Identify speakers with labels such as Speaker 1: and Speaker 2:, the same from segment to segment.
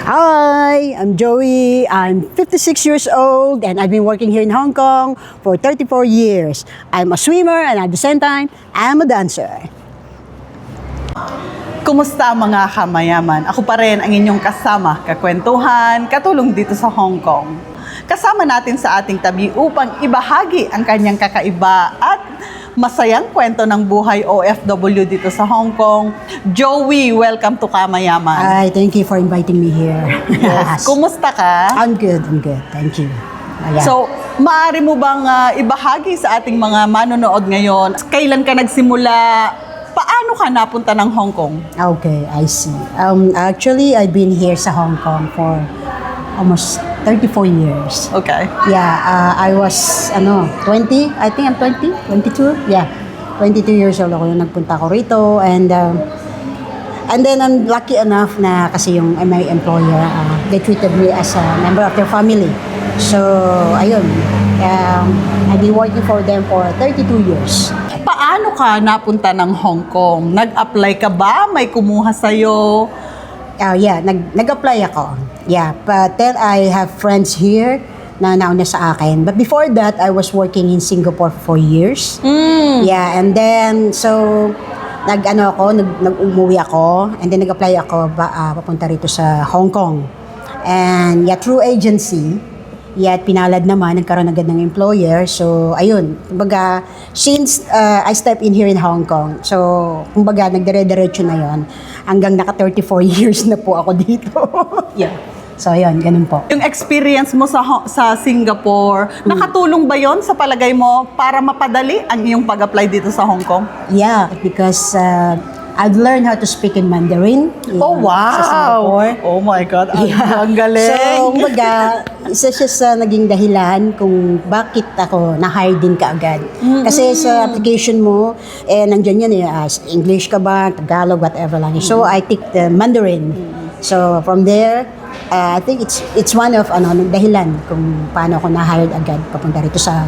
Speaker 1: Hi, I'm Joey. I'm 56 years old and I've been working here in Hong Kong for 34 years. I'm a swimmer and at the same time, I'm a dancer.
Speaker 2: Kumusta mga kamayaman? Ako pa rin ang inyong kasama, kakwentuhan, katulong dito sa Hong Kong. Kasama natin sa ating tabi upang ibahagi ang kanyang kakaiba at masayang kwento ng buhay OFW dito sa Hong Kong. Joey, welcome to Kamayaman.
Speaker 1: Hi, thank you for inviting me here.
Speaker 2: Yes. Kumusta ka?
Speaker 1: I'm good. Thank you. Ayan.
Speaker 2: So, maaari mo bang ibahagi sa ating mga manonood ngayon? Kailan ka nagsimula? Paano ka napunta ng Hong Kong?
Speaker 1: Okay, I see. Actually, I've been here sa Hong Kong for almost 34 years.
Speaker 2: Okay.
Speaker 1: Yeah, I was 20. I think I'm 20, 22. Yeah, 22 years old ako nung nagpunta ko rito, and then I'm lucky enough na kasi yung my employer, they treated me as a member of their family. So, ayun, I've been working for them for 32 years.
Speaker 2: Paano ka napunta ng Hong Kong? Nag-apply ka ba? May kumuha sa'yo?
Speaker 1: Yeah, nag-apply ako. Yeah, but then I have friends here na nauna sa akin. But before that, I was working in Singapore for 4 years. Yeah, and then, so, nag-umuwi ako, and then nag-apply ako papunta rito sa Hong Kong. And yeah, through agency, pinalad naman, nagkaroon agad ng employer. So, ayun, kumbaga, since I stepped in here in Hong Kong, so, kumbaga, nagdire-diretso na yon hanggang naka 34 years na po ako dito. Yeah. So, ayun, ganun po.
Speaker 2: Yung experience mo sa Singapore, nakatulong ba yon sa palagay mo para mapadali ang iyong pag-apply dito sa Hong Kong?
Speaker 1: Yeah, because I've learned how to speak in Mandarin.
Speaker 2: Oh, wow!
Speaker 1: Sa Singapore.
Speaker 2: Oh my God, ang galing!
Speaker 1: So, kumbaga, isa siya sa naging dahilan kung bakit ako na-hire din kaagad. Kasi sa application mo, nandyan yan English ka ba, Tagalog, whatever lang. So, I take the Mandarin. So, from there, I think it's one of dahilan kung paano ako na-hired agad papunta rito sa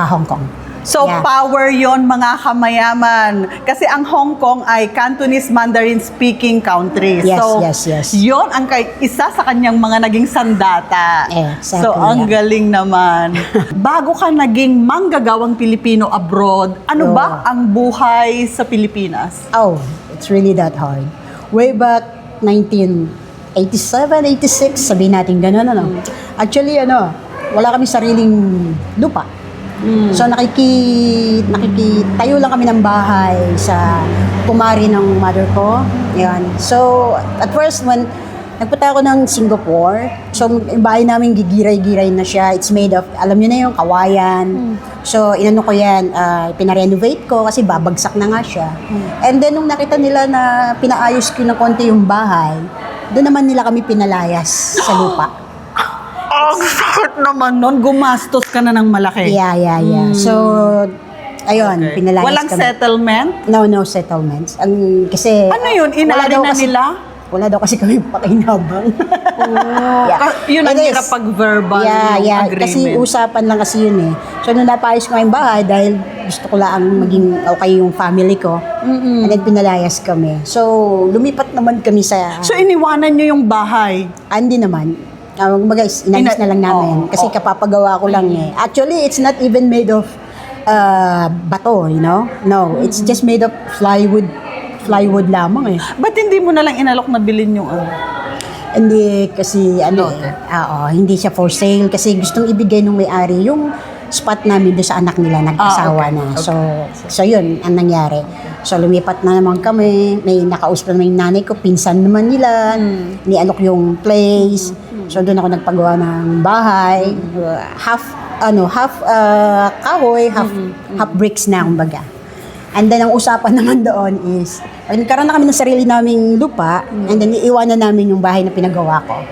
Speaker 1: Hong Kong.
Speaker 2: So,
Speaker 1: Yeah.
Speaker 2: power yon mga kamayaman. Kasi ang Hong Kong ay Cantonese Mandarin speaking country.
Speaker 1: Yes,
Speaker 2: so,
Speaker 1: yes.
Speaker 2: yon ang isa sa kanyang mga naging sandata.
Speaker 1: Exactly,
Speaker 2: So, ang galing naman. Bago ka naging manggagawang Pilipino abroad, ano ba ang buhay sa Pilipinas?
Speaker 1: Oh, it's really that hard. Way back 1987, 86, sabihin natin gano'n, Actually, wala kami sariling lupa. So, nakikitayo lang kami ng bahay sa kumari ng mother ko. Yan. So, at first, when nagpunta ako ng Singapore, so, yung bahay namin gigiray-giray na siya. It's made of, alam niyo na yung kawayan. So, inano ko yan, pinarenovate ko kasi babagsak na nga siya. And then, nung nakita nila na pinaayos ko ng konti yung bahay, doon naman nila kami pinalayas sa lupa.
Speaker 2: Ang sakit naman nun. Gumastos ka na ng malaki.
Speaker 1: Yeah. So, ayun,
Speaker 2: Okay.
Speaker 1: pinalayas
Speaker 2: Walang
Speaker 1: kami.
Speaker 2: settlement?
Speaker 1: No settlements. Kasi...
Speaker 2: Ano yun? Inari na nila?
Speaker 1: Wala daw kasi kami pakinabang.
Speaker 2: Yun ang
Speaker 1: It is.
Speaker 2: hirap pag verbal
Speaker 1: Yeah.
Speaker 2: agreement.
Speaker 1: Kasi usapan lang kasi yun eh. So, nung napayos ko yung bahay, dahil gusto ko lang maging okay yung family ko, and then pinalayas kami. So, lumipat naman kami sa...
Speaker 2: So, iniwanan nyo yung bahay?
Speaker 1: Hindi naman. Kumbaga, inalis na lang namin. Kasi kapapagawa ko lang eh. Actually, it's not even made of bato, No, it's just made of plywood lamang eh.
Speaker 2: Ba't hindi mo na lang inalok na bilhin yung ano?
Speaker 1: Hindi kasi hindi siya for sale kasi gustong ibigay nung may-ari yung spot namin doon sa anak nila, nag-asawa na. So yun ang nangyari. So lumipat na naman kami, may nakausap na yung nanay ko, pinsan naman nila, nialok yung place. So doon ako nagpagawa ng bahay, half kahoy, half bricks na kumbaga. And then, ang usapan naman doon is, nagkaroon na kami ng sarili naming lupa, and then iiwanan namin yung bahay na pinagawa ko.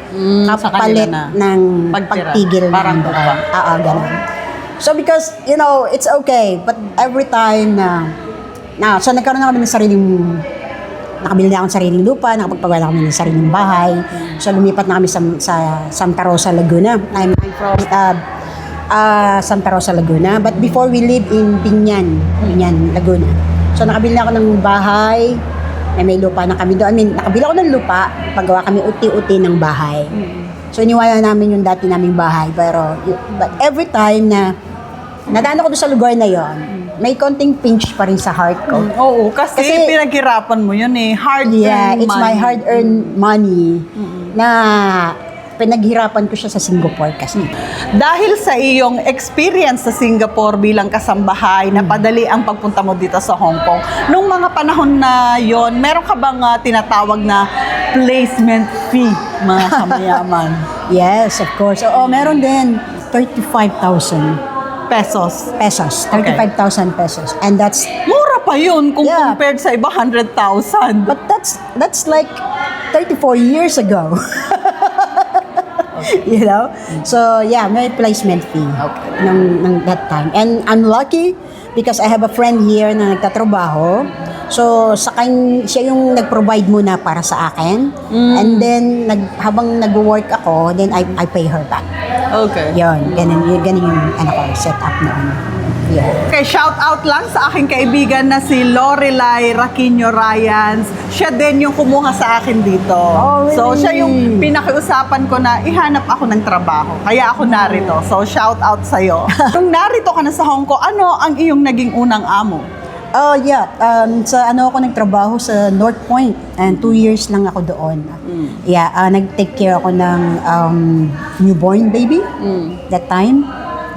Speaker 1: Kapalit ng pagtigil
Speaker 2: parang
Speaker 1: ng
Speaker 2: lupa.
Speaker 1: Ganun. So, because, it's okay, but every time so nagkaroon na kami ng nakabili na ako ng sariling lupa, nakapagpagawa na kami ng sariling bahay. So, lumipat na kami sa Santa Rosa, Laguna. I'm from Santa Rosa, Laguna. But before we live in Binyan, Laguna. So nakabili na ako ng bahay may lupa na kami doon. I mean, nakabila ko ng lupa, paggawa kami uti-uti ng bahay. So, iniwala namin yung dati naming bahay. But every time na nadaan ako doon sa lugar na yon, may konting pinch pa rin sa heart ko.
Speaker 2: Oo, kasi pinaghirapan mo yun eh. Hard-earned
Speaker 1: It's
Speaker 2: money.
Speaker 1: my hard-earned money na pinaghirapan ko siya sa Singapore kasi.
Speaker 2: Dahil sa iyong experience sa Singapore bilang kasambahay, napadali ang pagpunta mo dito sa Hong Kong. Nung mga panahon na yon, meron ka bang tinatawag na placement fee, mga kamayaman?
Speaker 1: Yes, of course. Oo, meron din 35,000
Speaker 2: Pesos.
Speaker 1: pesos.
Speaker 2: Okay.
Speaker 1: 35,000 pesos. And that's,
Speaker 2: Mura pa yun kung
Speaker 1: Yeah.
Speaker 2: compared sa iba, 100,000.
Speaker 1: but that's like 34 years ago. You know? So, yeah, may placement fee ng that time. And I'm lucky because I have a friend here na nagtatrabaho. So, siya yung nag-provide muna para sa akin. And then, habang nag-work ako, then I pay her back.
Speaker 2: Okay.
Speaker 1: Yun, ganun yung set up noon. Yeah.
Speaker 2: Okay, shout out lang sa aking kaibigan na si Lorelai Raquinho Ryans. Siya din yung kumuha sa akin dito.
Speaker 1: Oh, really?
Speaker 2: So, siya yung pinakiusapan ko na ihanap ako ng trabaho. Kaya ako narito. So, shout out sa'yo. Nung narito ka na sa Hong Kong, ano ang iyong naging unang amo?
Speaker 1: Oh, yeah. Sa ako nagtrabaho sa North Point and 2 years lang ako doon. Yeah, nag-take care ako ng newborn baby that time.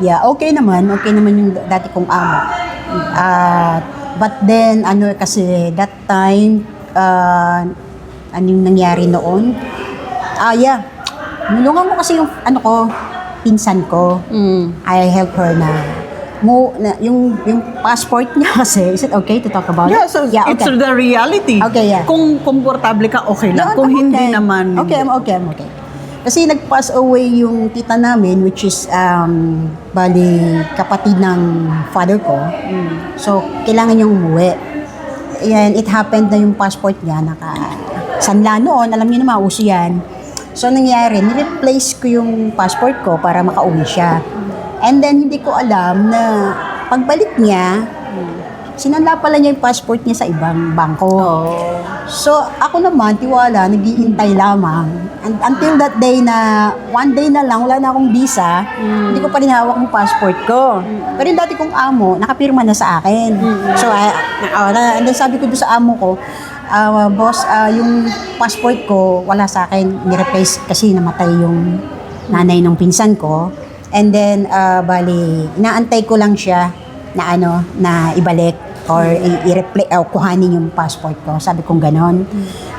Speaker 1: Yeah, okay naman yung dati kong amo. But then, kasi that time, ano yung nangyari noon? Yeah, nulungan ko kasi yung, pinsan ko. I help her na, yung passport niya kasi, is it okay to talk about
Speaker 2: Yeah,
Speaker 1: it?
Speaker 2: so it's
Speaker 1: okay.
Speaker 2: the reality.
Speaker 1: Okay, yeah.
Speaker 2: Kung komportable ka, okay lang.
Speaker 1: Yeah,
Speaker 2: Kung
Speaker 1: I'm
Speaker 2: hindi
Speaker 1: okay.
Speaker 2: naman,
Speaker 1: Okay, I'm okay. Kasi nag-pass away yung tita namin, which is, bali, kapatid ng father ko. So, kailangan niyang umuwi. And it happened na yung passport niya, sanla noon, alam niyo naman, uso yan. So, nangyari, nireplace ko yung passport ko para makauwi siya. And then, hindi ko alam na pagbalik niya, sinanla pala niya yung passport niya sa ibang bangko. So, ako naman, tiwala, naghihintay lamang. And until that day na, one day na lang, wala na akong visa, hindi ko pa rin hawak yung passport ko. Pero yung dati kong amo, nakapirma na sa akin. So, and then sabi ko doon sa amo ko, boss, yung passport ko, wala sa akin, nireplace kasi namatay yung nanay ng pinsan ko. And then, bali, inaantay ko lang siya na na ibalik or kuhanin yung passport ko. Sabi kong ganon.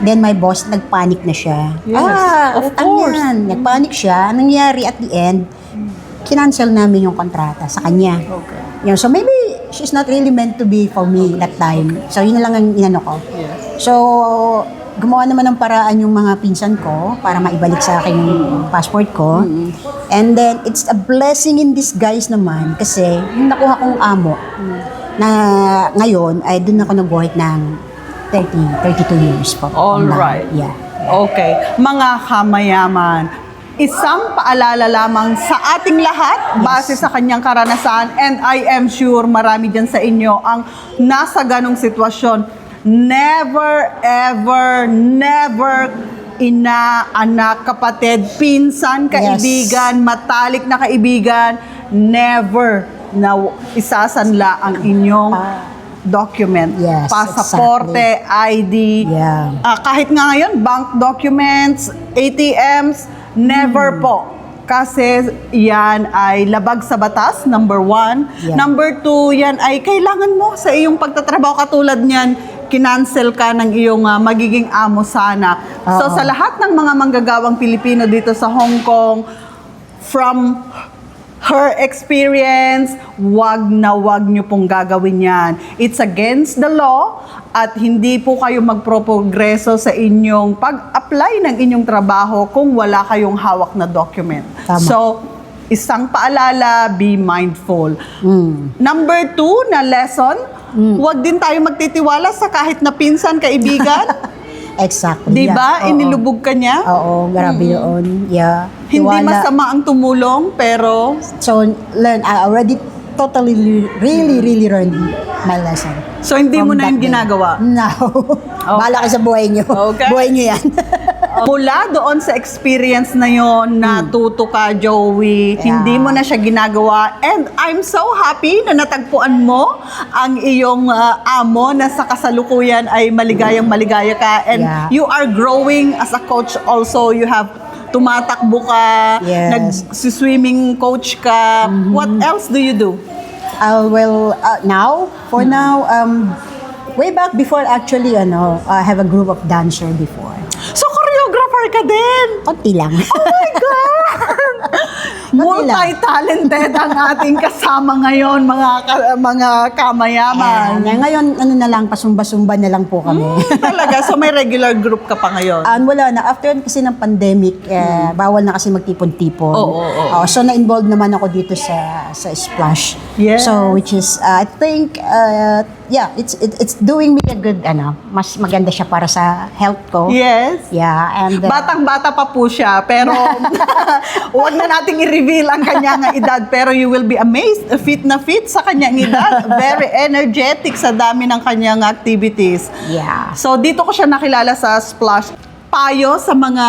Speaker 1: Then my boss, nagpanic na siya.
Speaker 2: Yes, of course.
Speaker 1: Nagpanic siya. Nangyari at the end, kinancel namin yung kontrata sa kanya.
Speaker 2: Okay.
Speaker 1: Yeah, so maybe she's not really meant to be for me that time. So yun na lang ang inano ko. So, gumawa naman ng paraan yung mga pinsan ko para maibalik sa akin yung passport ko. And then, it's a blessing in disguise naman kasi yung nakuha kong amo na ngayon ay doon ako nag-work ng 32 years po.
Speaker 2: Alright.
Speaker 1: Yeah.
Speaker 2: Okay. Mga kamayaman, isang paalala lamang sa ating lahat base sa kanyang karanasan, and I am sure marami dyan sa inyo ang nasa ganong sitwasyon. Never, ever, never ina, anak, kapatid, pinsan, kaibigan, matalik na kaibigan, never na isasanla ang inyong document.
Speaker 1: Yes,
Speaker 2: Pasaporte, ID,
Speaker 1: Yeah.
Speaker 2: kahit nga ngayon, bank documents, ATMs, never po. Kasi yan ay labag sa batas, number 1.
Speaker 1: Yeah.
Speaker 2: Number 2, yan ay kailangan mo sa iyong pagtatrabaho. Katulad niyan, kinancel ka ng iyong magiging amo sana. So
Speaker 1: Oo.
Speaker 2: sa lahat ng mga manggagawang Pilipino dito sa Hong Kong, from her experience, wag nyo pong gagawin yan. It's against the law at hindi po kayo magpropogreso sa inyong pag-apply ng inyong trabaho kung wala kayong hawak na document.
Speaker 1: Tama.
Speaker 2: So, isang paalala, be mindful. Number 2 na lesson, wag din tayo magtitiwala sa kahit na pinsan, kaibigan.
Speaker 1: Exactly.
Speaker 2: Diba?
Speaker 1: Yeah. Oo.
Speaker 2: Inilubog ka niya.
Speaker 1: Oo, grabe yun. Yeah.
Speaker 2: Hindi
Speaker 1: Tiwala.
Speaker 2: masama ang tumulong, pero
Speaker 1: So, learn. I already totally, really learned my lesson.
Speaker 2: So, hindi mo
Speaker 1: From
Speaker 2: na
Speaker 1: that
Speaker 2: yung
Speaker 1: day.
Speaker 2: ginagawa?
Speaker 1: No. Bahala ka sa buhay niyo.
Speaker 2: Okay.
Speaker 1: Buhay niyo yan.
Speaker 2: Mula doon sa experience na yon, natuto ka, Joey,
Speaker 1: Yeah.
Speaker 2: hindi mo na siya ginagawa. And I'm so happy na natagpuan mo ang iyong amo na sa kasalukuyan ay maligayang maligaya ka. And
Speaker 1: Yeah.
Speaker 2: you are growing as a coach also. You have tumatakbo ka,
Speaker 1: Yes.
Speaker 2: nag-swimming coach ka. What else do you do?
Speaker 1: For now, way back before actually, I have a group of dancer before.
Speaker 2: So, choreographer ka din!
Speaker 1: Konti lang.
Speaker 2: Oh my God! Multi-talented ang ating kasama ngayon, mga kamayaman.
Speaker 1: Ngayon, na lang, pasumba-sumba na lang po kami.
Speaker 2: Talaga? So may regular group ka pa ngayon?
Speaker 1: Wala na. After kasi ng pandemic, bawal na kasi magtipon-tipon.
Speaker 2: Oo.
Speaker 1: So, na-involved naman ako dito sa Splash.
Speaker 2: Yes.
Speaker 1: So, which is, I think, it's doing me a good, mas maganda siya para sa health ko.
Speaker 2: Yes.
Speaker 1: Yeah, and...
Speaker 2: Batang-bata pa po siya, pero huwag na nating i-reveal ang kanyang edad. Pero you will be amazed, fit na fit sa kanyang edad. Very energetic sa dami ng kanyang activities.
Speaker 1: Yeah.
Speaker 2: So dito ko siya nakilala sa Splash. Payo sa mga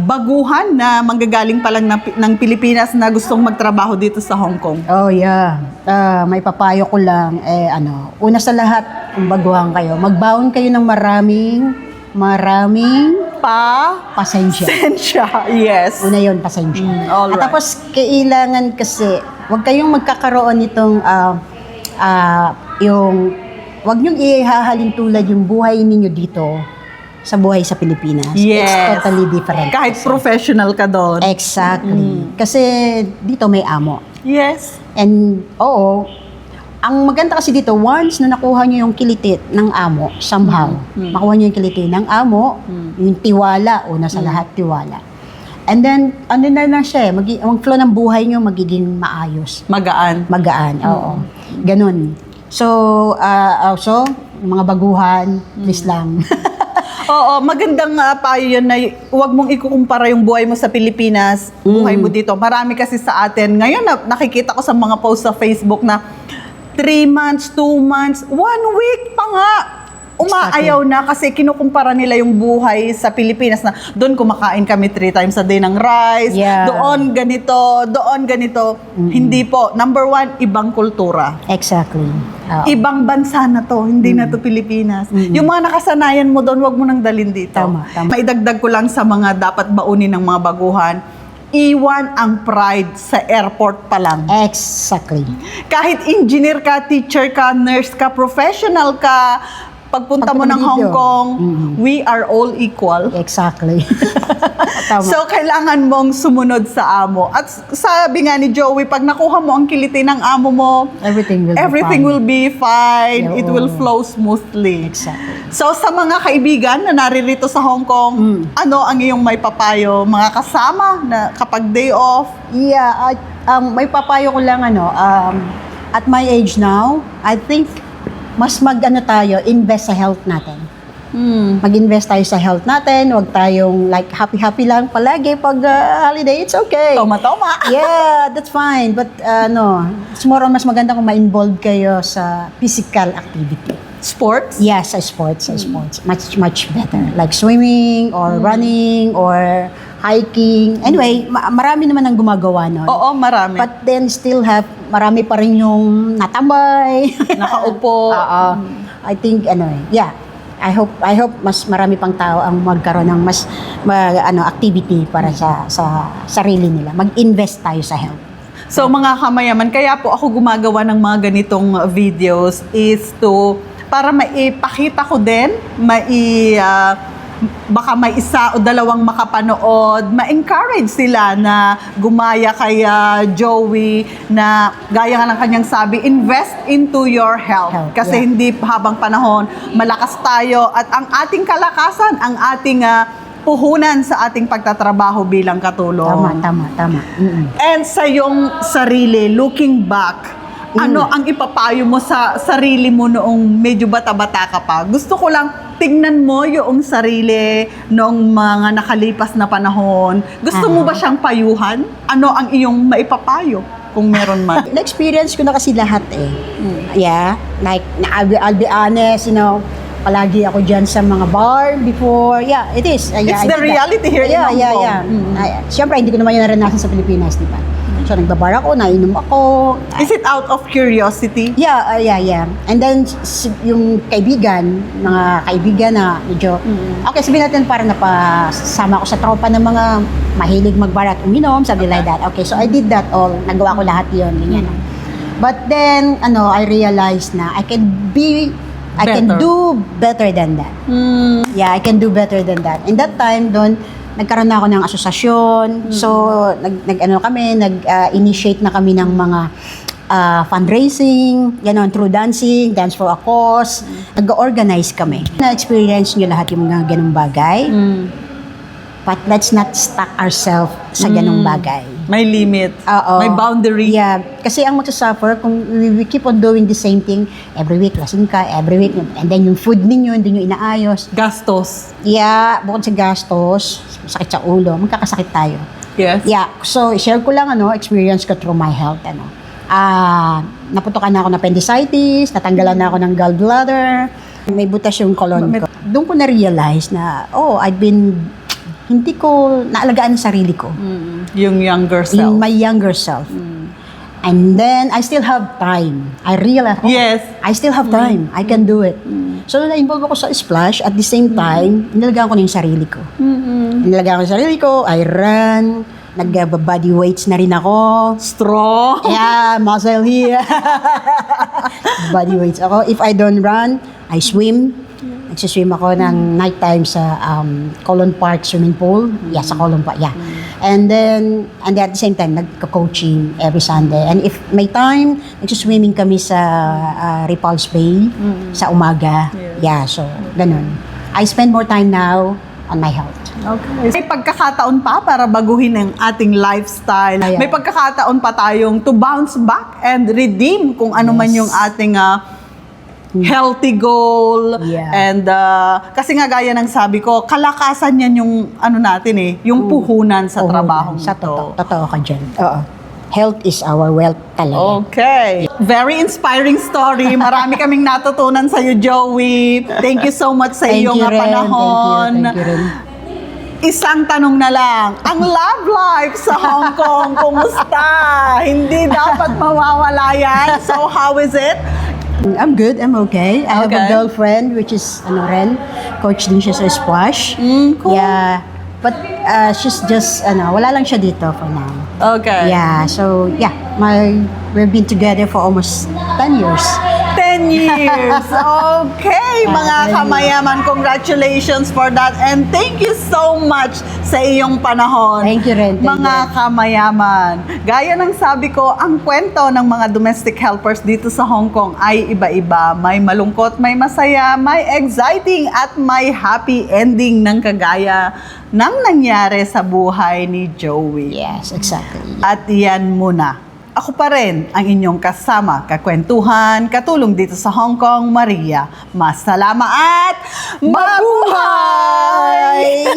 Speaker 2: baguhan na manggagaling pa lang ng Pilipinas na gustong magtrabaho dito sa Hong Kong.
Speaker 1: Oh, yeah. May papayo ko lang, una sa lahat, kung baguhan kayo, magbaon kayo ng maraming pasensya.
Speaker 2: Pasensya, yes.
Speaker 1: Una yun, pasensya.
Speaker 2: Alright.
Speaker 1: At tapos, kailangan kasi, huwag kayong magkakaroon nitong, huwag niyong ihahalin tulad yung buhay ninyo dito sa buhay sa Pilipinas.
Speaker 2: Yes.
Speaker 1: It's totally different.
Speaker 2: Kahit
Speaker 1: kasi.
Speaker 2: professional ka doon.
Speaker 1: Exactly. Kasi dito may amo.
Speaker 2: Yes.
Speaker 1: And, ang maganda kasi dito, once na nakuha niyo yung kiliti ng amo, somehow, makuha niyo yung kiliti ng amo, yung tiwala, una sa lahat, tiwala. And then, na siya, ang flow ng buhay niyo magiging maayos.
Speaker 2: Magaan.
Speaker 1: Magaan, oo. Ganun. So, also, mga baguhan, please lang.
Speaker 2: Oo, magandang payo yun na huwag mong ikukumpara yung buhay mo sa Pilipinas, buhay mo dito. Marami kasi sa atin. Ngayon, nakikita ko sa mga post sa Facebook na 3 months, 2 months, 1 week pa nga. Umaayaw na kasi kinukumpara nila yung buhay sa Pilipinas na doon kumakain kami 3 times a day ng rice,
Speaker 1: Yeah.
Speaker 2: doon ganito. Hindi po. Number 1, ibang kultura.
Speaker 1: Exactly. Oo.
Speaker 2: Ibang bansa na to, hindi na to Pilipinas. Yung mga nakasanayan mo doon, wag mo nang dalhin dito.
Speaker 1: Tama.
Speaker 2: Maidagdag ko lang sa mga dapat baunin ng mga baguhan, iwan ang pride sa airport pa lang.
Speaker 1: Exactly.
Speaker 2: Kahit engineer ka, teacher ka, nurse ka, professional ka, pagpunta mo ng
Speaker 1: Pagpunta
Speaker 2: Hong
Speaker 1: dito.
Speaker 2: Kong, we are all equal.
Speaker 1: Exactly. Tama.
Speaker 2: So, kailangan mong sumunod sa amo. At sabi nga ni Joey, pag nakuha mo ang kiliti ng amo mo,
Speaker 1: everything will be
Speaker 2: will be fine.
Speaker 1: fine.
Speaker 2: It will flow smoothly.
Speaker 1: Exactly.
Speaker 2: So, sa mga kaibigan na naririto sa Hong Kong, ano ang iyong may papayo? Mga kasama na kapag day off?
Speaker 1: Yeah, may papayo ko lang at my age now, I think mas tayo, invest sa health natin. Mag-invest tayo sa health natin, huwag tayong like happy lang palagi pag holiday, it's okay.
Speaker 2: Toma-toma.
Speaker 1: Yeah, that's fine. But it's more on mas maganda kung ma-involve kayo sa physical activity.
Speaker 2: Sports?
Speaker 1: Yes, sa sports. Much better. Like swimming or running or hiking. Anyway, marami naman ang gumagawa nun.
Speaker 2: Oo, marami.
Speaker 1: But then still marami pa rin yung natambay.
Speaker 2: Nakaupo.
Speaker 1: Oo. I think, I hope mas marami pang tao ang magkaroon ng mas activity para sa sarili nila. Mag-invest tayo sa health.
Speaker 2: So mga kamayaman, kaya po ako gumagawa ng mga ganitong videos is para maipakita ko din, baka may 1 o 2 makapanood, ma-encourage sila na gumaya kay Joey na gaya nga ng kanyang sabi, invest into your health. Kasi hindi habang panahon, malakas tayo at ang ating kalakasan, ang ating puhunan sa ating pagtatrabaho bilang katulong.
Speaker 1: Tama.
Speaker 2: And sa iyong sarili, looking back, ano ang ipapayo mo sa sarili mo noong medyo bata-bata ka pa? Gusto ko lang tingnan mo yung sarili noong mga nakalipas na panahon. Gusto mo ba siyang payuhan? Ano ang iyong maipapayo? kung meron man.
Speaker 1: Na-experience ko na kasi lahat eh. Yeah. Like, I'll be honest, palagi ako dyan sa mga bar before. Yeah, it is. Yeah,
Speaker 2: It's
Speaker 1: I
Speaker 2: the
Speaker 1: did that.
Speaker 2: reality here in Hong Kong.
Speaker 1: Siyempre, hindi ko naman yun naranasan sa Pilipinas, di ba? So, nagbabar ako, nainom ako.
Speaker 2: Is it out of curiosity?
Speaker 1: Yeah. And then, yung kaibigan, mga kaibigan na medyo, okay, sabihin natin parang napasama ako sa tropa ng mga mahilig magbar at uminom, something like that. Okay, so I did that all. Nagawa ko lahat yun, ganyan. But then, I realized na I can
Speaker 2: Better.
Speaker 1: do better than that. Yeah, I can do better than that. In that time, doon, nagkaroon na ako ng asosasyon. So, nag-initiate na kami ng mga fundraising, through dancing, Dance for a Cause. Nag-organize kami. Na-experience nyo lahat yung mga ganung bagay. But let's not stuck ourselves sa ganung bagay.
Speaker 2: May limit.
Speaker 1: Oo.
Speaker 2: May boundary.
Speaker 1: Yeah, kasi ang magsasuffer kung we keep on doing the same thing every week, lasing ka, every week, and then yung food ninyo, hindi nyo inaayos.
Speaker 2: Gastos.
Speaker 1: Yeah, bukod sa gastos, sakit sa ulo, magkakasakit tayo.
Speaker 2: Yes.
Speaker 1: Yeah, so share ko lang experience ko through my health naputukan na ako ng appendicitis, natanggalan na ako ng gallbladder, may butas yung colon ko. Doon ko na-realize na hindi ko naalagaan ang sarili ko.
Speaker 2: Yung younger
Speaker 1: In
Speaker 2: self.
Speaker 1: my younger self. And then, I still have time. I realize,
Speaker 2: Yes.
Speaker 1: I still have time. I can do it. So, na-involve ako sa splash. At the same time, inalagaan ko na yung sarili ko. Inalagaan ko yung sarili ko. I run. Nag-body weights na rin ako.
Speaker 2: Strong.
Speaker 1: Yeah, muscle here. Body weights ako. If I don't run, I swim. Nagsiswim ako ng nighttime sa Colon Park swimming pool. Yeah, sa Colon Park. Yeah. And then at the same time, nagko-coaching every Sunday. And if may time, nagsiswimming kami sa Repulse Bay sa umaga. Yeah, so ganun. I spend more time now on my health.
Speaker 2: Okay. May pagkakataon pa para baguhin ang ating lifestyle.
Speaker 1: Ayan.
Speaker 2: May pagkakataon pa tayong to bounce back and redeem kung ano man yung ating healthy goal.
Speaker 1: Yeah.
Speaker 2: And kasi nga gaya ng sabi ko, kalakasan yan yung natin yung puhunan sa trabaho
Speaker 1: Sa
Speaker 2: ito.
Speaker 1: totoo ka dyan. Oo. Health is our wealth talaga.
Speaker 2: Okay. Very inspiring story. Marami kaming natutunan sa iyo, Joey. Thank you so much sa
Speaker 1: Thank
Speaker 2: iyong
Speaker 1: you rin.
Speaker 2: panahon.
Speaker 1: Thank you rin.
Speaker 2: Isang tanong na lang, ang love life sa Hong Kong, kumusta? Hindi dapat mawawala yan. So, how is it?
Speaker 1: I'm good. I'm okay. I have a
Speaker 2: Okay.
Speaker 1: girlfriend which is Ren. Coach din siya sa squash.
Speaker 2: Cool.
Speaker 1: Yeah. But she's just wala lang siya dito for now.
Speaker 2: Okay.
Speaker 1: Yeah. So, yeah. We've been together for almost 10 years.
Speaker 2: 10 years. Okay, mga
Speaker 1: 10 years.
Speaker 2: kamayaman, congratulations for that. And thank you so much sa iyong panahon.
Speaker 1: Thank you rin. Thank
Speaker 2: Mga
Speaker 1: you.
Speaker 2: kamayaman. Gaya ng sabi ko, ang kwento ng mga domestic helpers dito sa Hong Kong ay iba-iba. May malungkot, may masaya, may exciting, at may happy ending ng kagaya ng nangyari sa buhay ni Joey.
Speaker 1: Yes, exactly.
Speaker 2: At yan muna. Ako pa rin ang inyong kasama, kakwentuhan, katulong dito sa Hong Kong, Maria. Masalama at mabuhay!